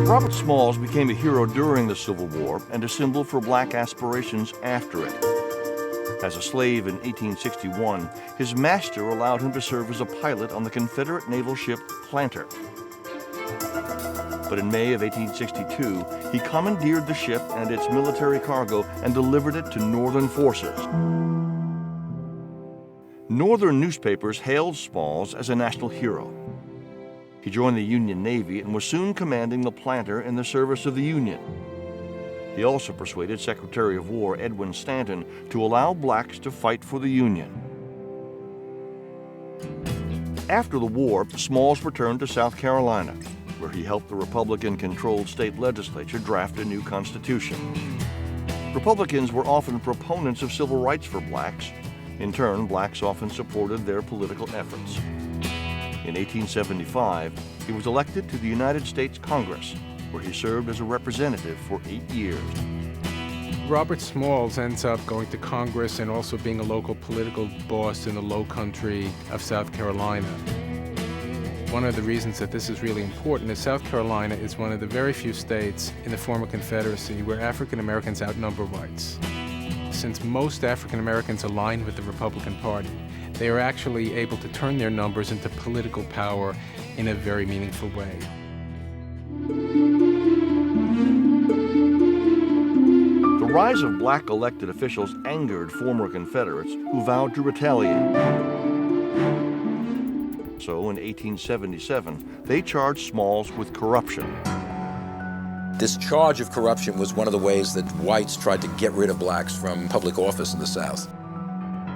Robert Smalls became a hero during the Civil War and a symbol for black aspirations after it. As a slave in 1861, his master allowed him to serve as a pilot on the Confederate naval ship Planter. But in May of 1862, he commandeered the ship and its military cargo and delivered it to Northern forces. Northern newspapers hailed Smalls as a national hero. He joined the Union Navy and was soon commanding the Planter in the service of the Union. He also persuaded Secretary of War Edwin Stanton to allow blacks to fight for the Union. After the war, Smalls returned to South Carolina, where he helped the Republican-controlled state legislature draft a new constitution. Republicans were often proponents of civil rights for blacks. In turn, blacks often supported their political efforts. In 1875, he was elected to the United States Congress, where he served as a representative for 8 years. Robert Smalls ends up going to Congress and also being a local political boss in the low country of South Carolina. One of the reasons that this is really important is South Carolina is one of the very few states in the former Confederacy where African Americans outnumber whites. Since most African Americans align with the Republican Party, they are actually able to turn their numbers into political power in a very meaningful way. The rise of black elected officials angered former Confederates who vowed to retaliate. So in 1877, they charged Smalls with corruption. This charge of corruption was one of the ways that whites tried to get rid of blacks from public office in the South.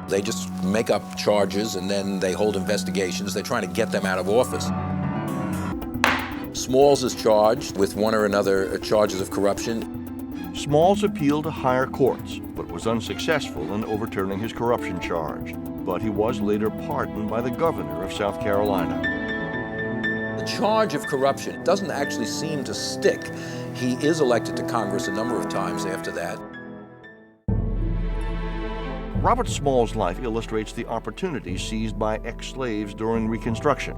They just make up charges and then they hold investigations. They're trying to get them out of office. Smalls is charged with one or another charges of corruption. Smalls appealed to higher courts, but was unsuccessful in overturning his corruption charge. But he was later pardoned by the governor of South Carolina. The charge of corruption doesn't actually seem to stick. He is elected to Congress a number of times after that. Robert Smalls' life illustrates the opportunities seized by ex-slaves during Reconstruction.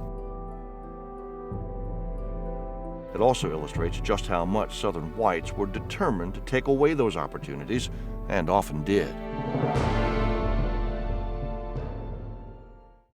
It also illustrates just how much Southern whites were determined to take away those opportunities, and often did.